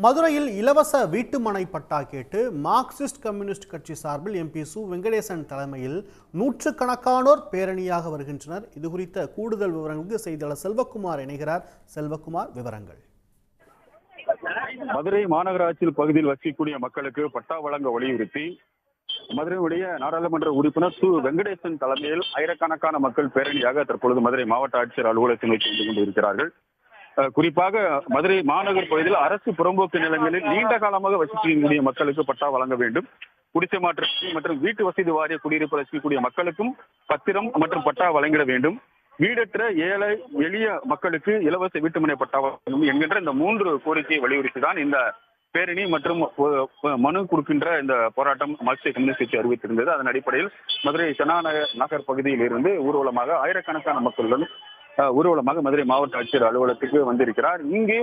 மதுரையில் இலவச வீட்டுமனை பட்டா கேட்டு மார்க்சிஸ்ட் கம்யூனிஸ்ட் கட்சி சார்பில் எம்பி சு வெங்கடேசன் தலைமையில் நூற்றுக்கணக்கானோர் பேரணியாக வருகின்றனர். இது குறித்த கூடுதல் விவரங்களுக்கு செய்தியாளர் செல்வகுமார் இணைகிறார். செல்வகுமார், விவரங்கள். மதுரை மாநகராட்சி பகுதியில் வசிக்கக்கூடிய மக்களுக்கு பட்டா வழங்க வலியுறுத்தி மதுரையுடைய நாடாளுமன்ற உறுப்பினர் சு வெங்கடேசன் தலைமையில் ஆயிரக்கணக்கான மக்கள் பேரணியாக தற்பொழுது மதுரை மாவட்ட ஆட்சியர் அலுவலகத்தை நோக்கி வந்து கொண்டிருக்கிறார்கள். குறிப்பாக மதுரை மாநகர் பகுதியில் அரசு புறம்போக்கு நிலங்களில் நீண்ட காலமாக வசிக்கக்கூடிய மக்களுக்கு பட்டா வழங்க வேண்டும். குடிசை மாற்று மற்றும் வீட்டு வசதி வாரிய குடியிருப்பு வசிக்கக்கூடிய மக்களுக்கும் பத்திரம் மற்றும் பட்டா வழங்கிட வேண்டும். வீடற்ற ஏழை எளிய மக்களுக்கு இலவச வீட்டுமனை பட்டா வழங்கும் என்கின்ற இந்த 3 கோரிக்கையை வலியுறுத்தி தான் இந்த பேரணி மற்றும் மனு கொடுக்கின்ற இந்த போராட்டம் மார்க்சிஸ்ட் கம்யூனிஸ்ட் கட்சி அறிவித்திருந்தது. அதன் அடிப்படையில் மதுரை செனா நகர் பகுதியில் இருந்து ஊர்வலமாக ஆயிரக்கணக்கான மக்களுடன் ஊர்வலமாக மதுரை மாவட்ட ஆட்சியர் அலுவலகத்துக்கு வந்திருக்கிறார். இங்கு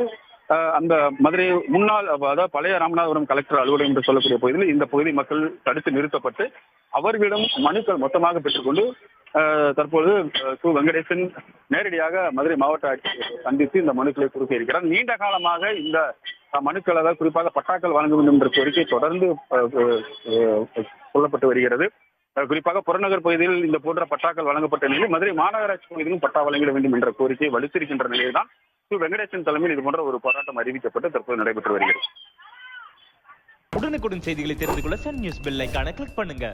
அந்த மதுரை முன்னாள், அதாவது பழைய ராமநாதபுரம் கலெக்டர் அலுவலகம் என்று சொல்லக்கூடிய பகுதியில் இந்த பகுதி மக்கள் தடுத்து நிறுத்தப்பட்டு அவர்களிடம் மனுக்கள் மொத்தமாக பெற்றுக்கொண்டு தற்போது சு வெங்கடேசன் நேரடியாக மதுரை மாவட்ட ஆட்சியரை சந்தித்து இந்த மனுக்களை கொடுக்க இருக்கிறார். நீண்ட காலமாக இந்த மனுக்கள், அதாவது குறிப்பாக பட்டாக்கள் வழங்க வேண்டும் என்ற கோரிக்கை தொடர்ந்து சொல்லப்பட்டு வருகிறது. குறிப்பாக புறநகர் பகுதியில் இந்த போன்ற பட்டாக்கள் வழங்கப்பட்ட நிலையில் மதுரை மாநகராட்சி பகுதியிலும் பட்டா வழங்கிட வேண்டும் என்ற கோரிக்கை வலுத்திருக்கின்ற நிலையில் தான் சு வெங்கடேசன் தலைமையில் இது போன்ற ஒரு போராட்டம் அறிவிக்கப்பட்டு தற்போது நடைபெற்று வருகிறது. உடனுக்குடன் செய்திகளை தெரிந்து கொள்ள சன் நியூஸ் பெல் ஐகானை கிளிக் பண்ணுங்க.